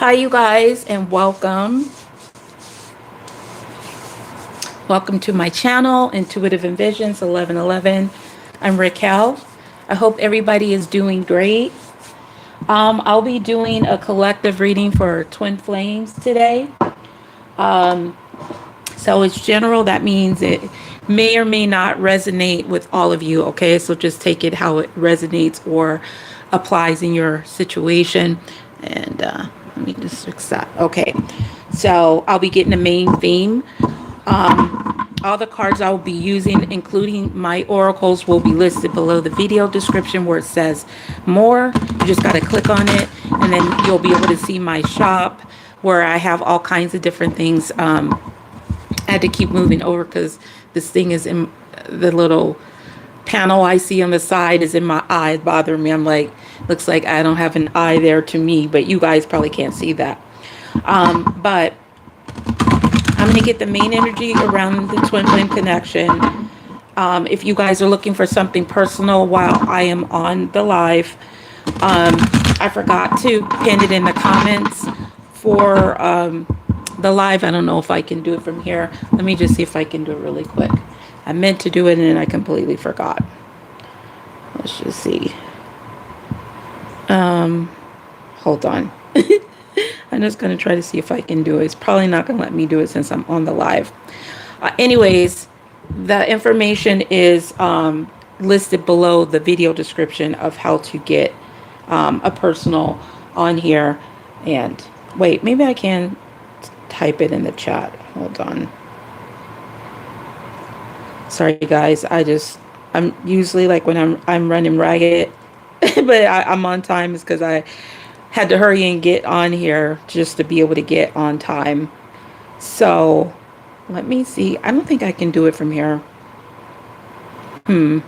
Hi, you guys, and welcome. Welcome to my channel, Intuitive Envisions 1111. I'm Raquel. I hope everybody is doing great. I'll be doing a collective reading for twin flames today. So it's general. That means it may or may not resonate with all of you. Okay, so just take it how it resonates or applies in your situation. And let me just fix that. Okay, so I'll be getting the main theme. All the cards I will be using, including my oracles, will be listed below the video description where it says more. You just got to click on it, and then you'll be able to see my shop where I have all kinds of different things. I had to keep moving over because this thing is in the little panel I see on the side is in my eye, bothering me. I'm like, looks like I don't have an eye there to me, but you guys probably can't see that. But I'm going to get the main energy around the twin flame connection. If you guys are looking for something personal while I am on the live, I forgot to pin it in the comments for the live. I don't know if I can do it from here. Let me just see if I can do it really quick. I meant to do it and then I completely forgot. Let's just see. Hold on. I'm just going to try to see if I can do it. It's probably not going to let me do it since I'm on the live. Anyways, the information is listed below the video description of how to get a personal on here. And wait, maybe I can type it in the chat. Hold on. Sorry, guys. I'm usually like when I'm running ragged, but I'm on time is because I had to hurry and get on here just to be able to get on time. So let me see. I don't think I can do it from here. All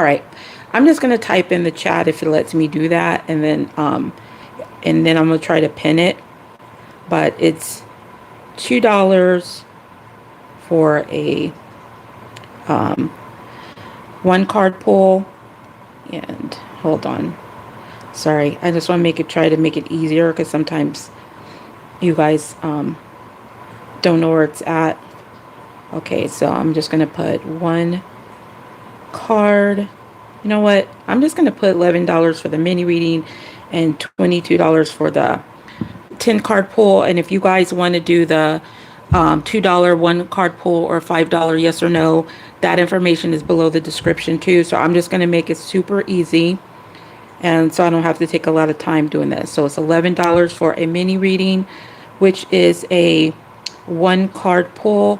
right. I'm just going to type in the chat if it lets me do that. And then I'm going to try to pin it. But it's $2 for a one card pull. And hold on. Sorry, I just want to try to make it easier because sometimes you guys don't know where it's at. Okay, so I'm just going to put one card. You know what? I'm just going to put $11 for the mini reading and $22 for the 10 card pull. And if you guys want to do the $2 one card pull or $5 yes or no, that information is below the description too. So I'm just going to make it super easy. And so I don't have to take a lot of time doing this. So it's $11 for a mini reading, which is a one card pull.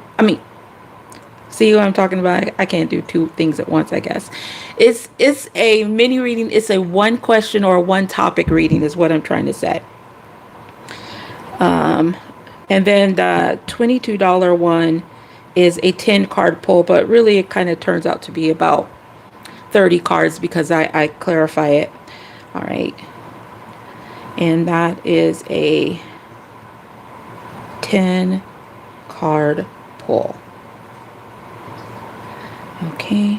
See what I'm talking about? I can't do two things at once, I guess. It's a mini reading. It's a one question or one topic reading is what I'm trying to say. And then the $22 one is a 10 card pull, but really it kind of turns out to be about 30 cards because I clarify it. All right. And that is a 10 card pull. Okay.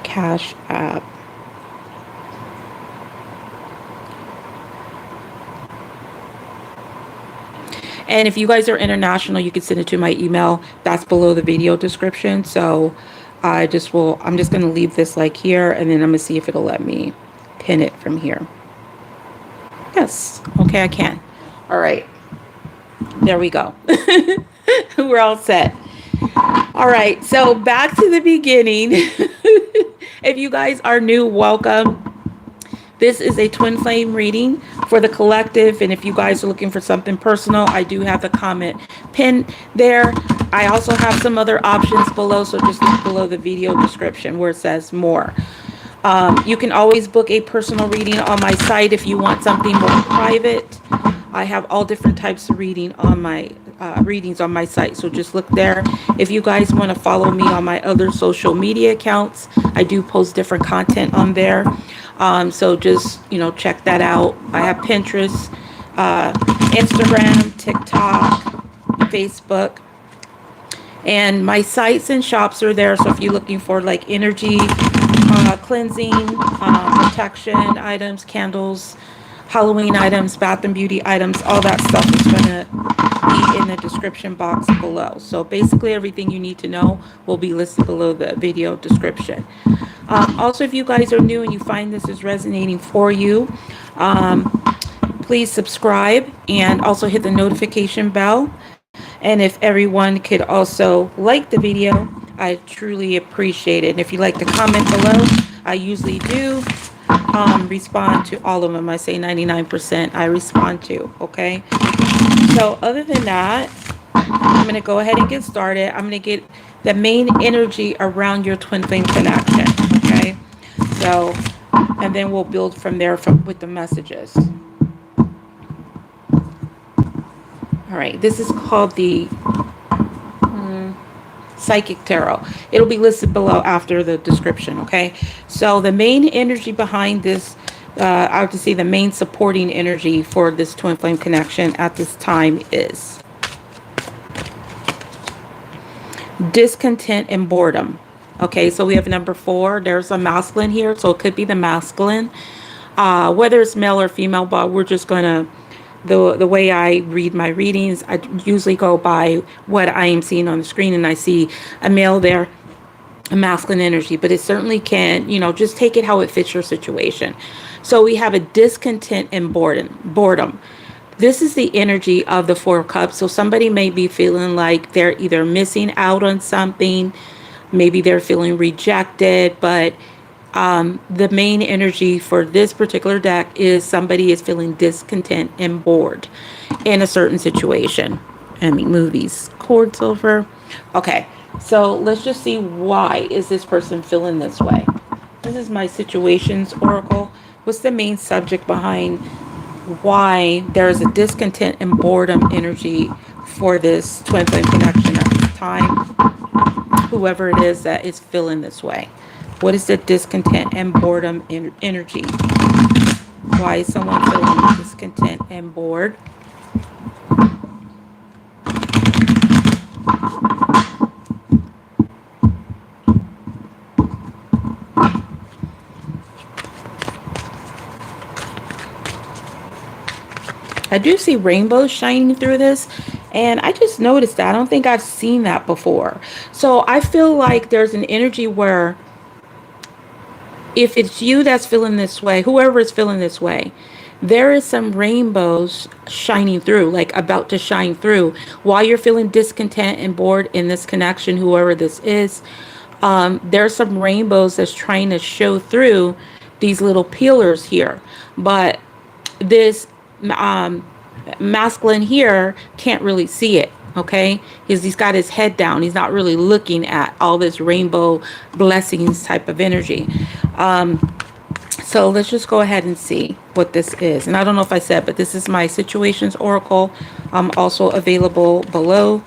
Cash App. And if you guys are international, you can send it to my email. That's below the video description. So I'm just going to leave this like here, and then I'm going to see if it'll let me pin it from here. Yes. Okay, I can. All right. There we go. We're all set. All right. So back to the beginning. If you guys are new, welcome. This is a twin flame reading for the collective. And if you guys are looking for something personal, I do have the comment pinned there. I also have some other options below. So just look below the video description where it says more. You can always book a personal reading on my site if you want something more private. I have all different types of readings on my site. So just look there. If you guys want to follow me on my other social media accounts, I do post different content on there. So just, check that out. I have Pinterest, Instagram, TikTok, Facebook, and my sites and shops are there. So if you're looking for like energy, cleansing, protection items, candles, Halloween items, bath and beauty items, all that stuff is going to be in the description box below. So basically everything you need to know will be listed below the video description. Also, if you guys are new and you find this is resonating for you, please subscribe and also hit the notification bell. And if everyone could also like the video, I truly appreciate it. And if you'd like to comment below, I usually do respond to all of them. I say 99% I respond to, okay? So other than that, I'm going to go ahead and get started. I'm going to get the main energy around your twin flame connection, okay? So, and then we'll build from there with the messages. All right, this is called the Psychic Tarot. It'll be listed below after the description, okay? So the main energy behind this, I have to say the main supporting energy for this twin flame connection at this time is discontent and boredom. Okay, so we have number 4. There's a masculine here, so it could be the masculine. Whether it's male or female, but we're just going to, the way I read my readings, I usually go by what I am seeing on the screen, and I see a male there, a masculine energy, but it certainly can, you know, just take it how it fits your situation. So we have a discontent and boredom. This is the energy of the 4 of Cups. So somebody may be feeling like they're either missing out on something, maybe they're feeling rejected, but the main energy for this particular deck is somebody is feeling discontent and bored in a certain situation. Let me move these cords over. Okay, so let's just see, why is this person feeling this way? This is my situations oracle. What's the main subject behind why there's a discontent and boredom energy for this twin flame connection at this time? Whoever it is that is feeling this way. What is the discontent and boredom energy? Why is someone feeling discontent and bored? I do see rainbows shining through this, and I just noticed that. I don't think I've seen that before. So I feel like there's an energy where if it's you that's feeling this way, whoever is feeling this way, there is some rainbows shining through, like about to shine through. While you're feeling discontent and bored in this connection, whoever this is, there's some rainbows that's trying to show through these little peelers here. But this masculine here can't really see it, okay? Because he's got his head down. He's not really looking at all this rainbow blessings type of energy. So let's just go ahead and see what this is. And I don't know if I said, but this is my situations oracle. Also available below.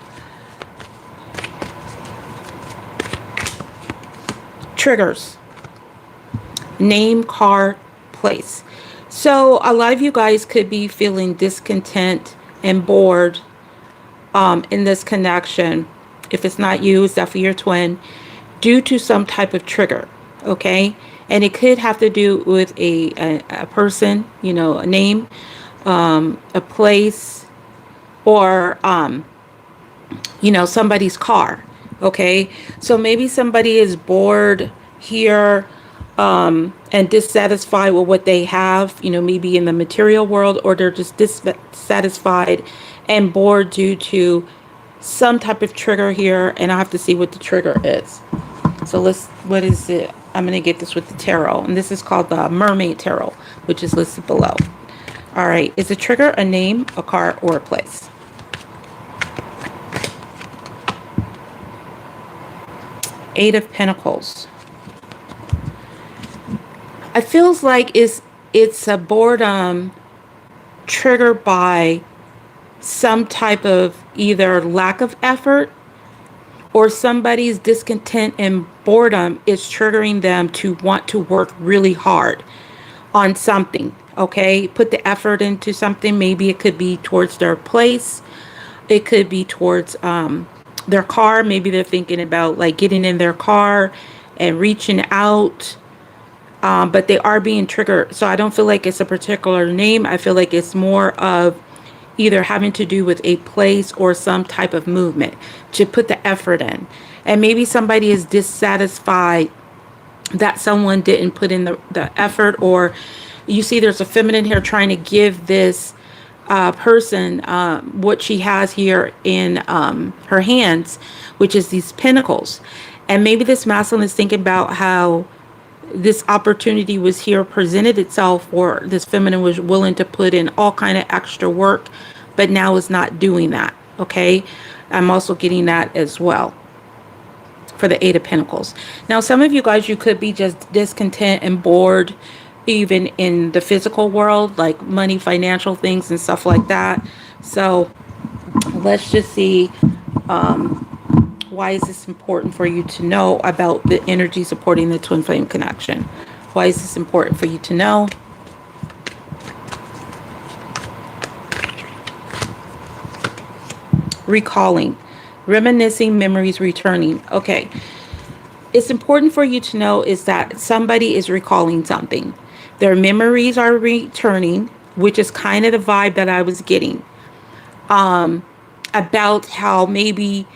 Triggers. Name, card, place. So a lot of you guys could be feeling discontent and bored in this connection. If it's not you, it's definitely your twin, due to some type of trigger, okay? And it could have to do with a person, you know, a name, a place, or, you know, somebody's car, okay? So maybe somebody is bored here and dissatisfied with what they have, you know, maybe in the material world, or they're just dissatisfied and bored due to some type of trigger here, and I have to see what the trigger is. So what is it? I'm going to get this with the tarot, and this is called the Mermaid Tarot, which is listed below. All right, is a trigger a name, a card, or a place? Eight of Pentacles. It feels like it's a boredom triggered by some type of either lack of effort, or somebody's discontent and boredom is triggering them to want to work really hard on something, okay? Put the effort into something. Maybe it could be towards their place. It could be towards their car. Maybe they're thinking about like getting in their car and reaching out but they are being triggered. So I don't feel like it's a particular name. I feel like it's more of either having to do with a place or some type of movement to put the effort in. And maybe somebody is dissatisfied that someone didn't put in the effort, or you see there's a feminine here trying to give this person what she has here in her hands, which is these pentacles. And maybe this masculine is thinking about how this opportunity was here, presented itself, or this feminine was willing to put in all kind of extra work, but now is not doing that. Okay, I'm also getting that as well for the Eight of Pentacles. Now, some of you guys, you could be just discontent and bored, even in the physical world, like money, financial things and stuff like that. So let's just see, why is this important for you to know about the energy supporting the twin flame connection? Why is this important for you to know? Recalling, reminiscing, memories returning. Okay, it's important for you to know is that somebody is recalling something. Their memories are returning, which is kind of the vibe that I was getting, about how maybe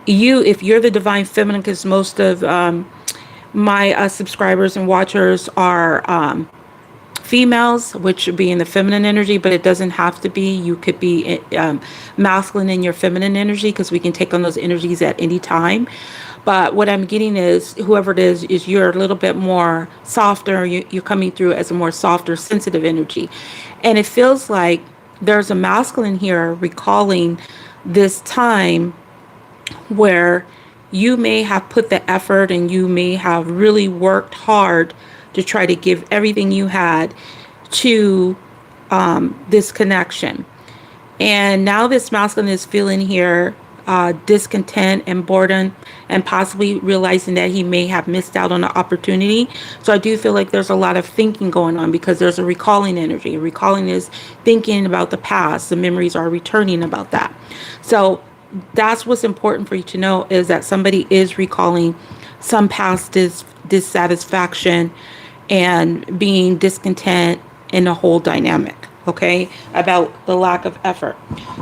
you, if you're the divine feminine, because most of my subscribers and watchers are females, which would be in the feminine energy, but it doesn't have to be. You could be masculine in your feminine energy, because we can take on those energies at any time. But what I'm getting is, whoever it is you're a little bit more softer. You're coming through as a more softer, sensitive energy. And it feels like there's a masculine here recalling this time where you may have put the effort and you may have really worked hard to try to give everything you had to this connection. And now this masculine is feeling here discontent and boredom, and possibly realizing that he may have missed out on an opportunity. So I do feel like there's a lot of thinking going on, because there's a recalling energy. Recalling is thinking about the past. The memories are returning about that. So that's what's important for you to know, is that somebody is recalling some past dissatisfaction and being discontent in the whole dynamic, okay, about the lack of effort.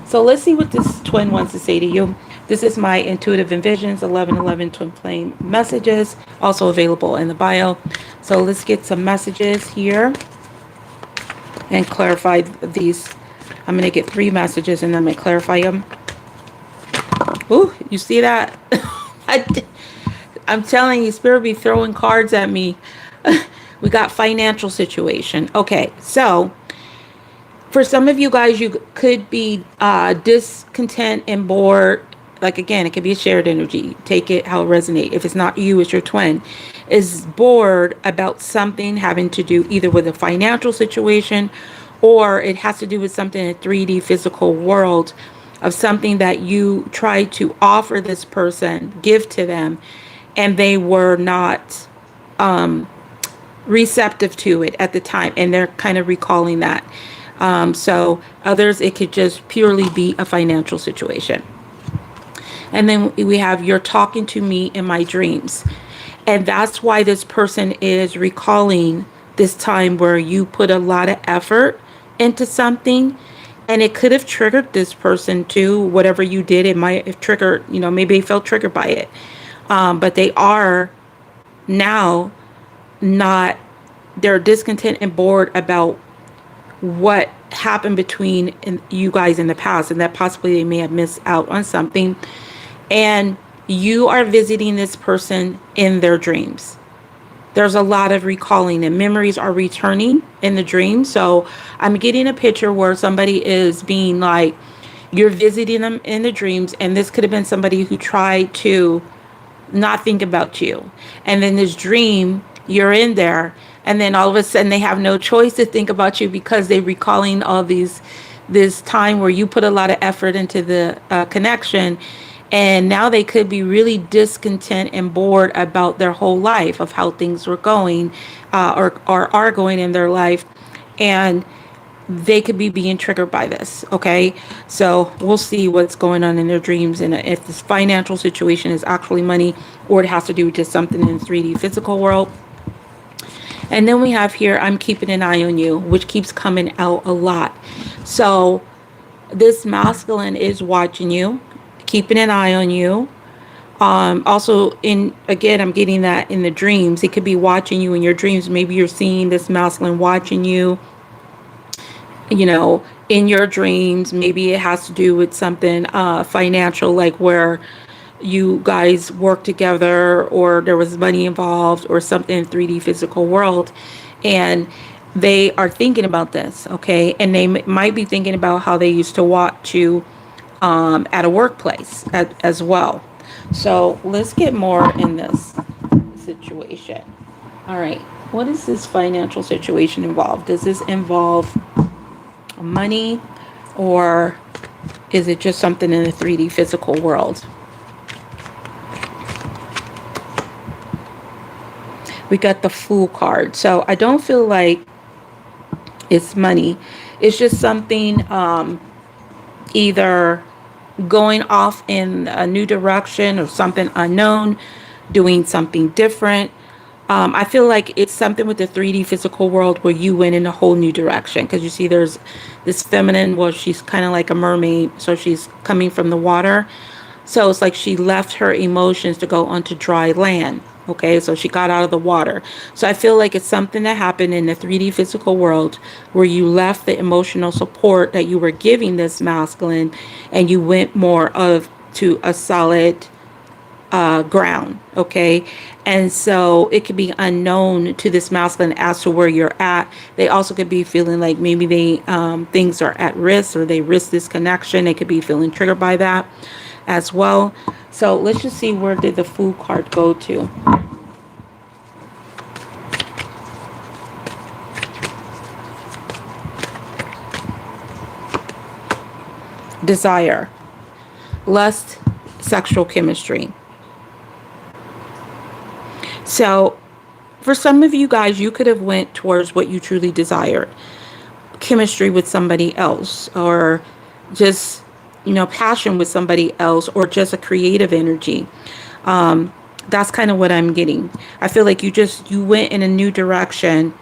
So let's see what this twin wants to say to you. This is my Intuitive Envisions 1111 Twin Flame messages, also available in the bio. So let's get some messages here and clarify these. I'm going to get 3 messages and then I'm going to clarify them. Ooh, you see that? I'm telling you, Spirit be throwing cards at me. We got financial situation. Okay, so for some of you guys, you could be discontent and bored. Like, again, it could be a shared energy. Take it how it resonates. If it's not you, it's your twin. Is bored about something having to do either with a financial situation, or it has to do with something in a 3D physical world, of something that you tried to offer this person, give to them, and they were not receptive to it at the time, and they're kind of recalling that. So others, it could just purely be a financial situation. And then we have, you're talking to me in my dreams. And that's why this person is recalling this time where you put a lot of effort into something. And it could have triggered this person too. Whatever you did, it might have triggered, maybe they felt triggered by it. But they are now not, they're discontent and bored about what happened between you guys in the past, and that possibly they may have missed out on something. And you are visiting this person in their dreams. There's a lot of recalling, and memories are returning in the dream. So I'm getting a picture where somebody is being like, you're visiting them in the dreams, and this could have been somebody who tried to not think about you. And then this dream, you're in there, and then all of a sudden they have no choice to think about you, because they're recalling all this time where you put a lot of effort into the connection. And now they could be really discontent and bored about their whole life, of how things were going or are going in their life. And they could be being triggered by this. Okay, so we'll see what's going on in their dreams, and if this financial situation is actually money, or it has to do with just something in the 3D physical world. And then we have here, I'm keeping an eye on you, which keeps coming out a lot. So this masculine is watching you, keeping an eye on you. Also, again, I'm getting that in the dreams. He could be watching you in your dreams. Maybe you're seeing this masculine watching you, in your dreams. Maybe it has to do with something financial, like where you guys work together or there was money involved or something in 3D physical world. And they are thinking about this, okay? And they might be thinking about how they used to watch you at a workplace as well. So let's get more in this situation. All right. What is this financial situation involved? Does this involve money, or is it just something in the 3D physical world? We got the Fool card. So I don't feel like it's money. It's just something either going off in a new direction or something unknown, doing something different. I feel like it's something with the 3D physical world where you went in a whole new direction, because you see there's this feminine, well, she's kind of like a mermaid, so she's coming from the water. So it's like she left her emotions to go onto dry land. Okay, so she got out of the water. So I feel like it's something that happened in the 3D physical world where you left the emotional support that you were giving this masculine and you went more of to a solid ground. Okay, and so it could be unknown to this masculine as to where you're at. They also could be feeling like maybe they things are at risk, or they risk this connection. They could be feeling triggered by that as well. So let's just see, where did the Fool card go to? Desire, lust, sexual chemistry. So for some of you guys, you could have went towards what you truly desired. Chemistry with somebody else, or just passion with somebody else, or just a creative energy. That's kind of what I'm getting. I feel like you went in a new direction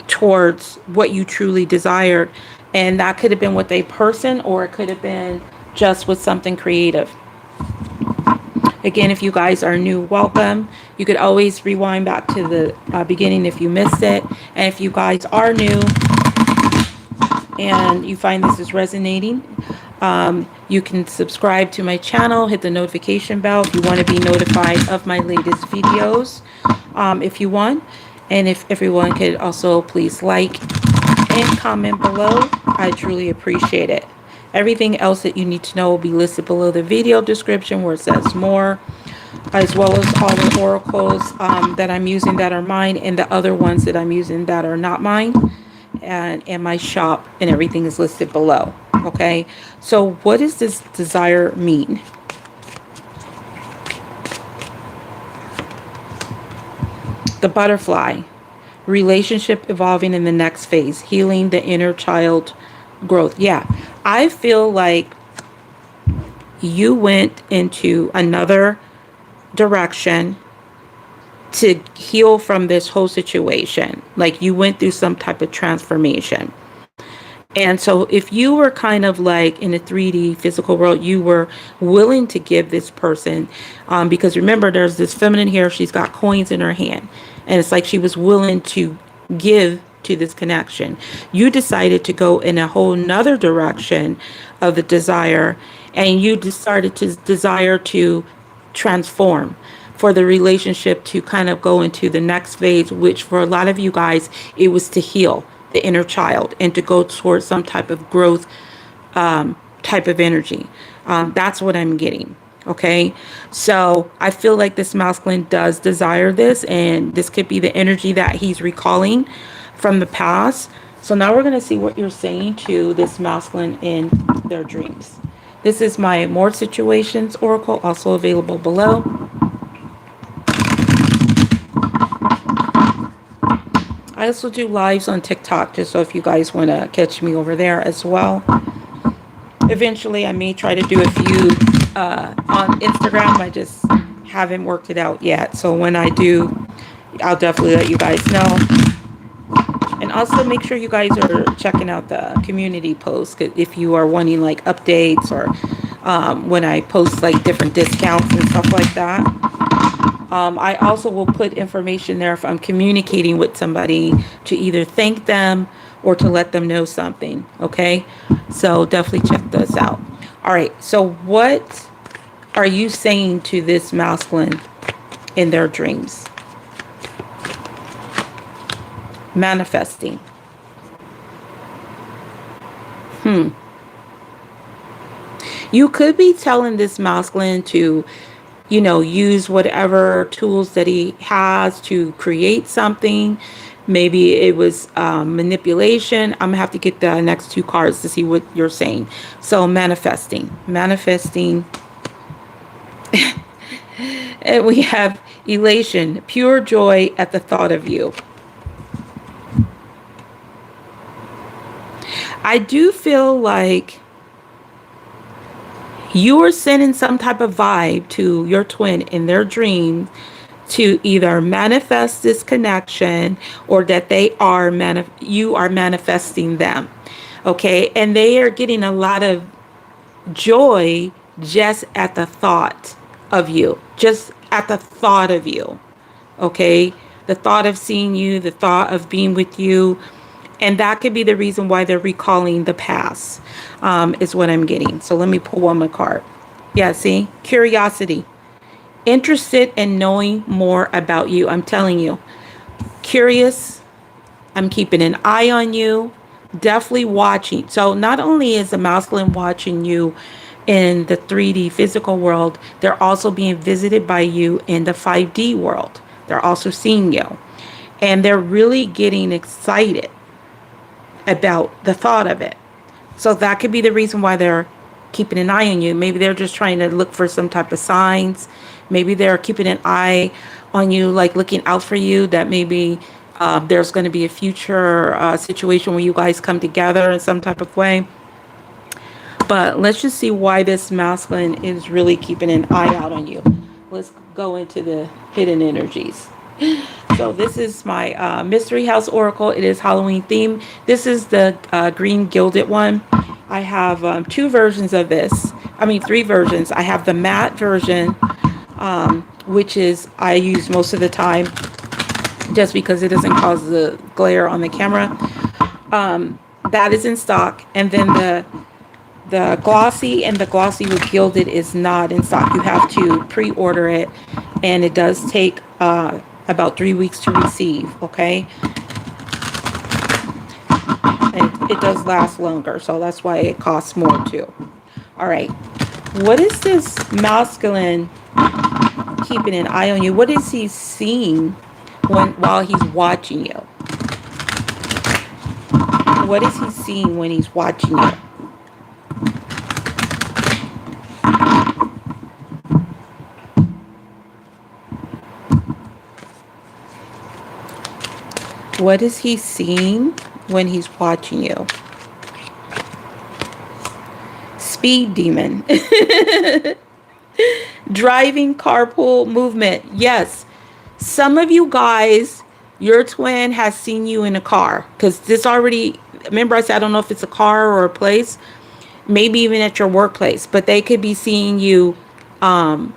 towards what you truly desired, and that could have been with a person, or it could have been just with something creative. Again, if you guys are new, welcome. You could always rewind back to the beginning if you missed it. And if you guys are new and you find this is resonating, you can subscribe to my channel, hit the notification bell if you want to be notified of my latest videos, if you want. And if everyone could also please like and comment below, I truly appreciate it. Everything else that you need to know will be listed below the video description, where it says more, as well as all the oracles that I'm using that are mine, and the other ones that I'm using that are not mine, and my shop, and everything is listed below. Okay, so what does this desire mean? The butterfly, relationship evolving in the next phase, healing the inner child growth. Yeah, I feel like you went into another direction to heal from this whole situation. Like you went through some type of transformation. And so if you were kind of like in a 3D physical world, you were willing to give this person, because remember, there's this feminine here, she's got coins in her hand, and it's like she was willing to give to this connection. You decided to go in a whole nother direction of the desire, and you started to desire to transform, for the relationship to kind of go into the next phase, which for a lot of you guys, it was to heal the inner child and to go towards some type of growth type of energy. That's what I'm getting. Okay, so I feel like this masculine does desire this, and this could be the energy that he's recalling from the past. So now we're going to see what you're saying to this masculine in their dreams. This is my More Situations Oracle, also available below. I also do lives on TikTok, just so if you guys want to catch me over there as well. Eventually, I may try to do a few on Instagram. I just haven't worked it out yet. So when I do I'll definitely let you guys know. And also make sure you guys are checking out the community posts if you are wanting like updates or when I post like different discounts and stuff like that. I also will put information there if I'm communicating with somebody to either thank them or to let them know something. Okay. So definitely check those out. All right. So what are you saying to this masculine in their dreams? Manifesting. You could be telling this masculine to, use whatever tools that he has to create something. Maybe it was manipulation. I'm gonna have to get the next two cards to see what you're saying. So manifesting. And we have elation, pure joy at the thought of you. I do feel like you are sending some type of vibe to your twin in their dream to either manifest this connection or that you are manifesting them. Okay. And they are getting a lot of joy just at the thought of you, just at the thought of you. Okay. The thought of seeing you, the thought of being with you. And that could be the reason why they're recalling the past, is what I'm getting. So let me pull one more card. Yeah, see? Curiosity. Interested in knowing more about you. I'm telling you. Curious. I'm keeping an eye on you. Definitely watching. So not only is the masculine watching you in the 3D physical world, they're also being visited by you in the 5D world. They're also seeing you. And they're really getting excited about the thought of it. So that could be the reason why they're keeping an eye on you. Maybe they're just trying to look for some type of signs. Maybe they're keeping an eye on you, like looking out for you, that maybe there's going to be a future situation where you guys come together in some type of way. But let's just see why this masculine is really keeping an eye out on you. Let's go into the hidden energies. So this is my Mystery House Oracle. It is Halloween theme. This is the green gilded one. I have two versions of this. I mean, three versions. I have the matte version, which is I use most of the time just because it doesn't cause the glare on the camera. That is in stock. And then the glossy and the glossy with gilded is not in stock. You have to pre-order it, and it does take about 3 weeks to receive. Okay, and it does last longer, so that's why it costs more too. All right, what is this masculine keeping an eye on you? What is he seeing while he's watching you? What is he seeing when he's watching you? What is he seeing when he's watching you? Speed demon. Driving carpool movement. Yes. Some of you guys, your twin has seen you in a car. Because this already, remember I said, I don't know if it's a car or a place. Maybe even at your workplace. But they could be seeing you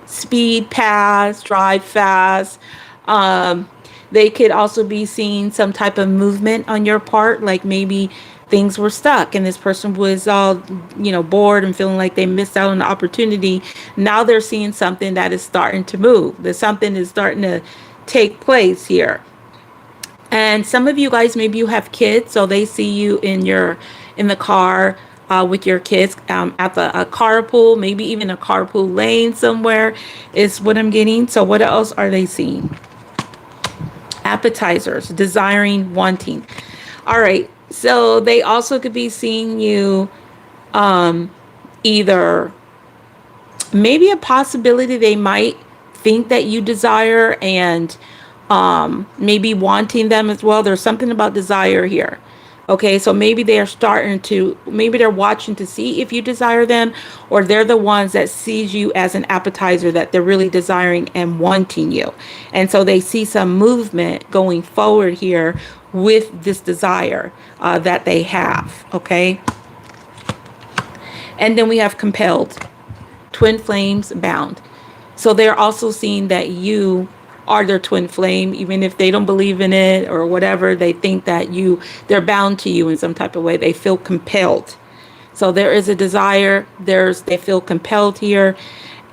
speed past, drive fast. They could also be seeing some type of movement on your part, like maybe things were stuck and this person was all, bored and feeling like they missed out on the opportunity. Now they're seeing something that is starting to move. There's something is starting to take place here. And some of you guys, maybe you have kids, so they see you in the car with your kids at a carpool, maybe even a carpool lane somewhere is what I'm getting. So what else are they seeing? Appetizers, desiring, wanting. All right, so they also could be seeing you either maybe a possibility they might think that you desire and maybe wanting them as well. There's something about desire here. Okay, so maybe maybe they're watching to see if you desire them, or they're the ones that sees you as an appetizer that they're really desiring and wanting you. And so they see some movement going forward here with this desire that they have. Okay. And then we have compelled, twin flames, bound. So they're also seeing that you are their twin flame, even if they don't believe in it or whatever. They think that they're bound to you in some type of way. They feel compelled. So there is a desire. They feel compelled here.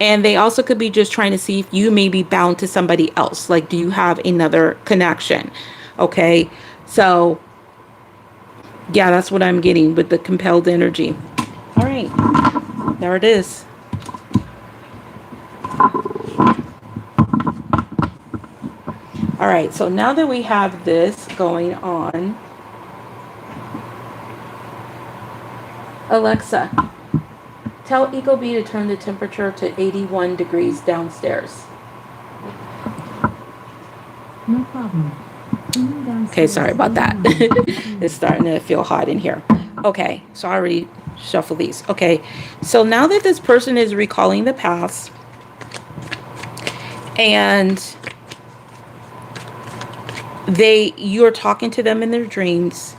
And they also could be just trying to see if you may be bound to somebody else. Like, do you have another connection? Okay. So yeah, that's what I'm getting with the compelled energy. All right. There it is. All right, so now that we have this going on, Alexa, tell Ecobee to turn the temperature to 81 degrees downstairs. No problem. Okay, sorry about that. It's starting to feel hot in here. Okay, so I already shuffled these. Okay, so now that this person is recalling the past and you're talking to them in their dreams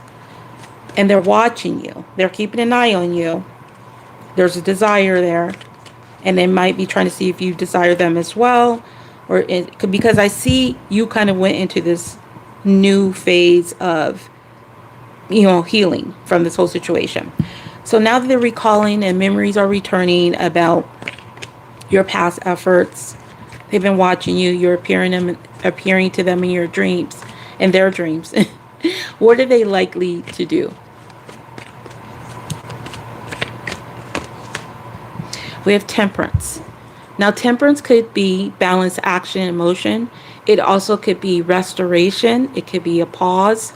and they're watching you, they're keeping an eye on you, there's a desire there, and they might be trying to see if you desire them as well, or it could, because I see you kind of went into this new phase of healing from this whole situation. So now that they're recalling and memories are returning about your past efforts, they've been watching you, you're appearing to them in your dreams, in their dreams. What are they likely to do? We have temperance. Now, temperance could be balance, action, emotion. It also could be restoration. It could be a pause.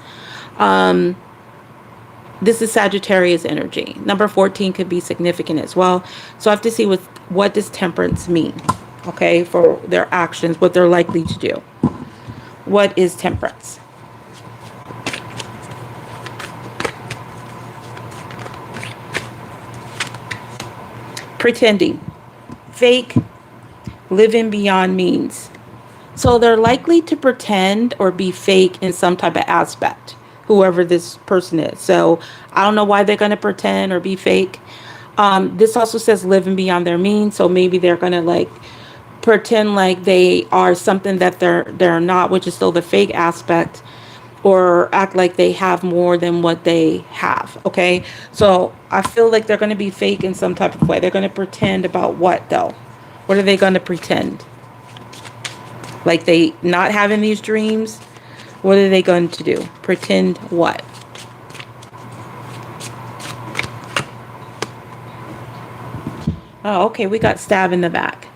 This is Sagittarius energy. Number 14 could be significant as well. So I have to see what does temperance mean, okay, for their actions, what they're likely to do. What is temperance? Pretending, fake, living beyond means. So they're likely to pretend or be fake in some type of aspect, whoever this person is. So I don't know why they're going to pretend or be fake. This also says living beyond their means. So maybe they're going to pretend like they are something that they're not, which is still the fake aspect, or act like they have more than what they have. Okay, so I feel like they're going to be fake in some type of way. They're going to pretend about what, though? What are they going to pretend? Like they not having these dreams? What are they going to do? Pretend what? Oh, okay, we got stab in the back.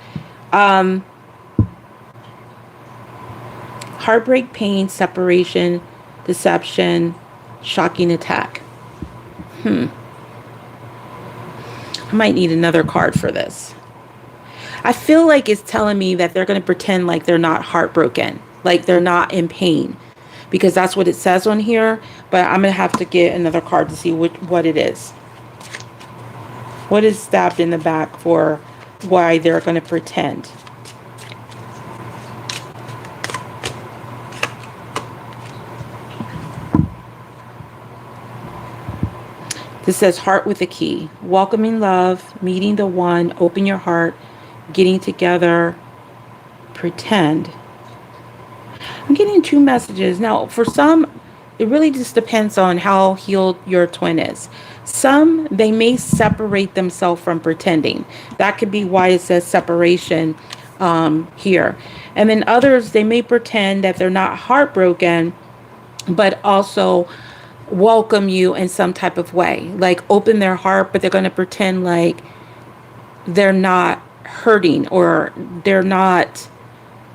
Heartbreak, pain, separation, deception, shocking attack. I might need another card for this. I feel like it's telling me that they're going to pretend like they're not heartbroken, like they're not in pain, because that's what it says on here. But I'm going to have to get another card to see what it is. What is stabbed in the back for why they're going to pretend? This says heart with a key. Welcoming love, meeting the one, open your heart, getting together, pretend. I'm getting two messages. Now, for some, it really just depends on how healed your twin is. Some, they may separate themselves from pretending. That could be why it says separation here. And then others, they may pretend that they're not heartbroken, but also welcome you in some type of way. Like open their heart, but they're going to pretend like they're not hurting, or they're not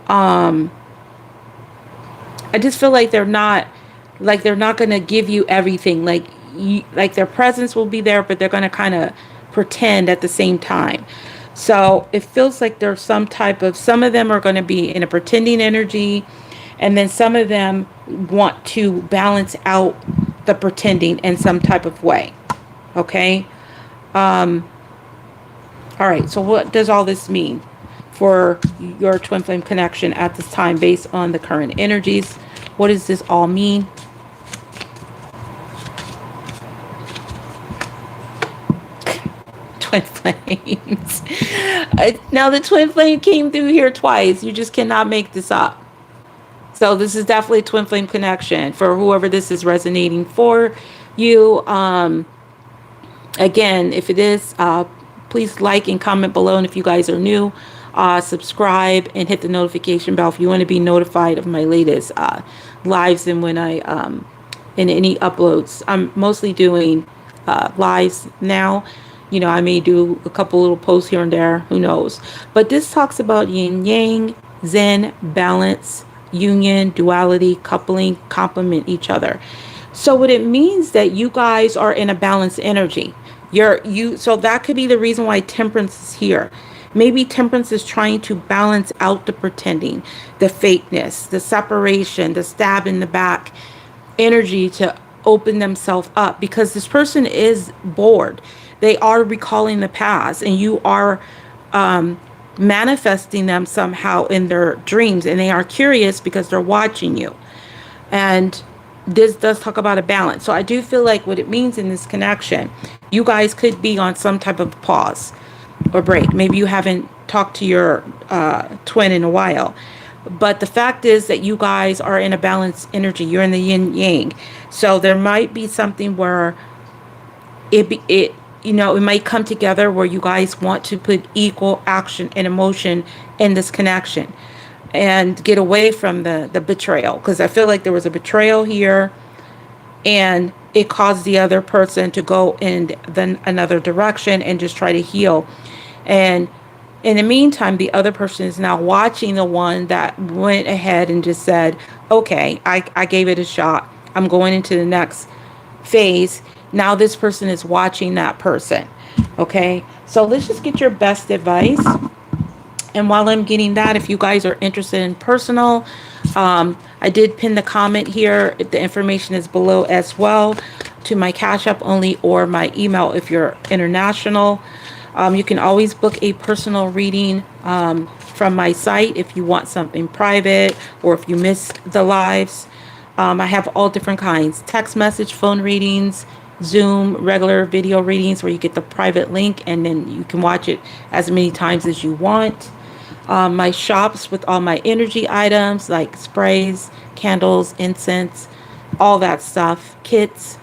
I just feel like they're not going to give you everything. Like their presence will be there, but they're going to kind of pretend at the same time. So it feels like there's some of them are going to be in a pretending energy, and then some of them want to balance out the pretending in some type of way. Okay. All right. So what does all this mean for your twin flame connection at this time based on the current energies? What does this all mean? Twin flames. Now the twin flame came through here twice. You just cannot make this up. So this is definitely a twin flame connection for whoever this is resonating for you. Again, if it is, please like and comment below. And if you guys are new, subscribe and hit the notification bell if you want to be notified of my latest lives and when I in any uploads. I'm mostly doing lives now. You know, I may do a couple little posts here and there, who knows. But this talks about yin yang, zen, balance, union, duality, coupling, complement each other. So what it means that you guys are in a balanced energy. So that could be the reason why temperance is here. Maybe temperance is trying to balance out the pretending, the fakeness, the separation, the stab in the back energy to open themselves up, because this person is bored. They are recalling the past, and you are manifesting them somehow in their dreams, and they are curious because they're watching you. And this does talk about a balance. So I do feel like what it means in this connection, you guys could be on some type of pause or break. Maybe you haven't talked to your twin in a while. But the fact is that you guys are in a balanced energy. You're in the yin yang. So there might be something where it might come together where you guys want to put equal action and emotion in this connection and get away from the betrayal. Because I feel like there was a betrayal here, and it caused the other person to go in then another direction and just try to heal. And in the meantime, the other person is now watching the one that went ahead and just said, okay, I gave it a shot. I'm going into the next phase. Now this person is watching that person. Okay, so let's just get your best advice. And while I'm getting that, if you guys are interested in personal, I did pin the comment here. The information is below as well, to my Cash App only or my email if you're international. You can always book a personal reading from my site if you want something private or if you miss the lives. I have all different kinds: text message, phone readings, Zoom, regular video readings where you get the private link and then you can watch it as many times as you want. My shops with all my energy items like sprays, candles, incense, all that stuff, kits,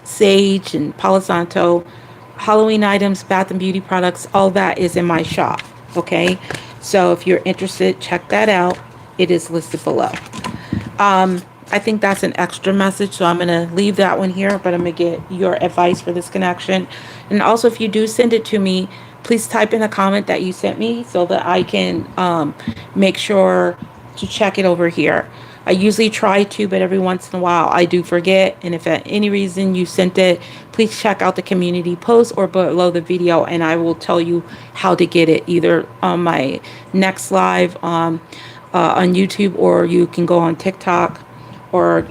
sage and Palo Santo, Halloween items, bath and beauty products, all that is in my shop. Okay, so if you're interested, check that out. It is listed below. I think that's an extra message, so I'm going to leave that one here, but I'm going to get your advice for this connection. And also, if you do send it to me, please type in a comment that you sent me so that I can make sure to check it over here. I usually try to, but every once in a while I do forget. And if at any reason you sent it, please check out the community post or below the video, and I will tell you how to get it, either on my next live on YouTube, or you can go on TikTok, or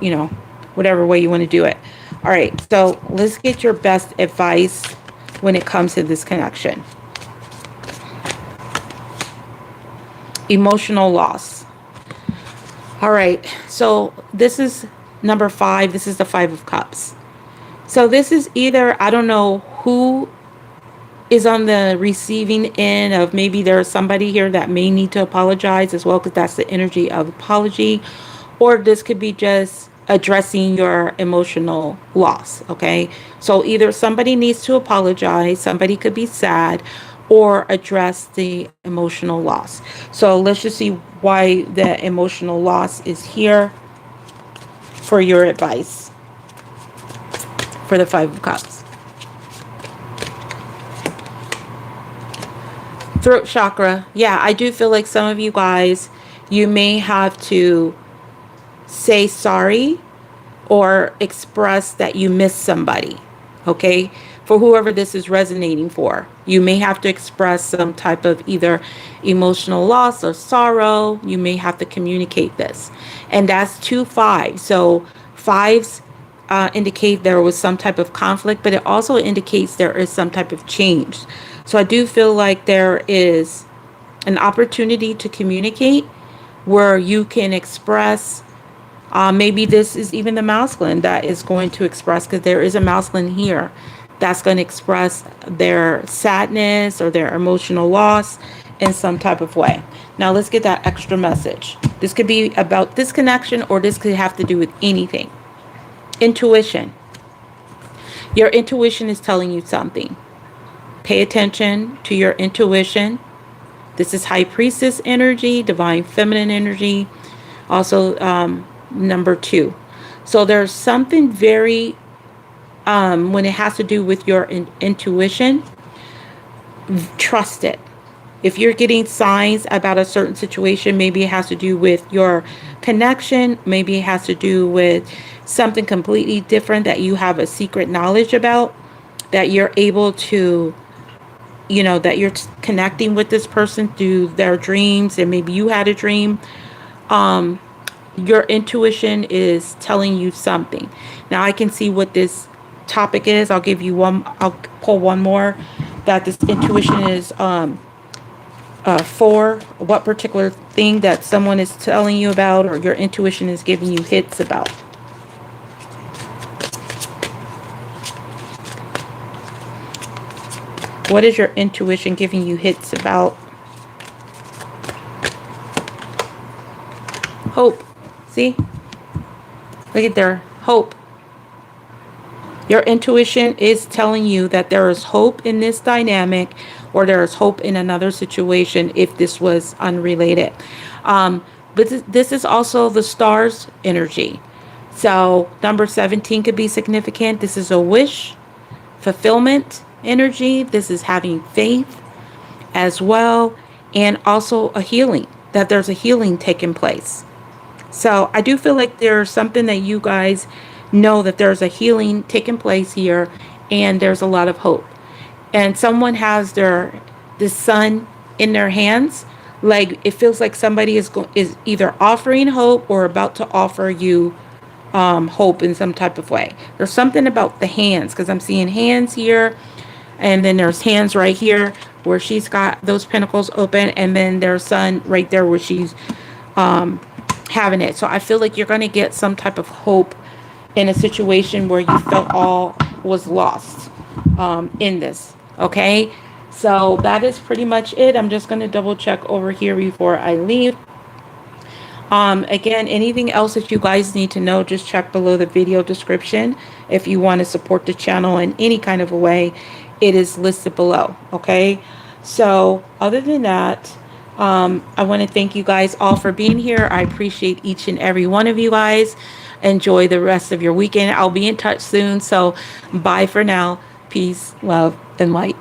whatever way you want to do it. All right, so let's get your best advice when it comes to this connection. Emotional loss. All right, so this is number 5. This is the 5 of Cups. So this is either, I don't know who is on the receiving end of, maybe there's somebody here that may need to apologize as well, because that's the energy of apology, or this could be just addressing your emotional loss. Okay, so either somebody needs to apologize, somebody could be sad, or address the emotional loss. So let's just see why the emotional loss is here for your advice for the 5 of Cups. Throat chakra. Yeah, I do feel like some of you guys, you may have to say sorry or express that you miss somebody. Okay, for whoever this is resonating for, you may have to express some type of either emotional loss or sorrow. You may have to communicate this, and that's 2 5. So 5s indicate there was some type of conflict, but it also indicates there is some type of change. So I do feel like there is an opportunity to communicate where you can express. Maybe this is even the masculine that is going to express, because there is a masculine here that's going to express their sadness or their emotional loss in some type of way. Now let's get that extra message. This could be about this connection, or this could have to do with anything. Intuition. Your intuition is telling you something. Pay attention to your intuition. This is High Priestess energy, Divine Feminine energy. Also, number 2. So there's something very, when it has to do with your intuition, trust it. If you're getting signs about a certain situation, maybe it has to do with your connection. Maybe it has to do with something completely different that you have a secret knowledge about, that you're able to, that you're connecting with this person through their dreams, and maybe you had a dream. Your intuition is telling you something. Now I can see what this topic is. I'll pull one more, that this intuition is for what particular thing that someone is telling you about, or your intuition is giving you hits about. What is your intuition giving you hits about? Hope. See? Look at there. Hope. Your intuition is telling you that there is hope in this dynamic, or there is hope in another situation if this was unrelated. But this is also the stars energy. So number 17 could be significant. This is a wish, fulfillment energy. This is having faith as well, and also a healing, that there's a healing taking place. So I do feel like there's something that you guys know, that there's a healing taking place here, and there's a lot of hope. And someone has this sun in their hands, like it feels like somebody is either offering hope or about to offer you hope in some type of way. There's something about the hands, because I'm seeing hands here, and then there's hands right here where she's got those pentacles open, and then there's sun right there where she's having it. So I feel like you're going to get some type of hope in a situation where you felt all was lost in this. Okay, so that is pretty much it. I'm just going to double check over here before I leave. Again, anything else that you guys need to know, just check below the video description. If you want to support the channel in any kind of a way, it is listed below. Okay, so other than that, I want to thank you guys all for being here. I appreciate each and every one of you guys. Enjoy the rest of your weekend. I'll be in touch soon. So bye for now. Peace, love, and light.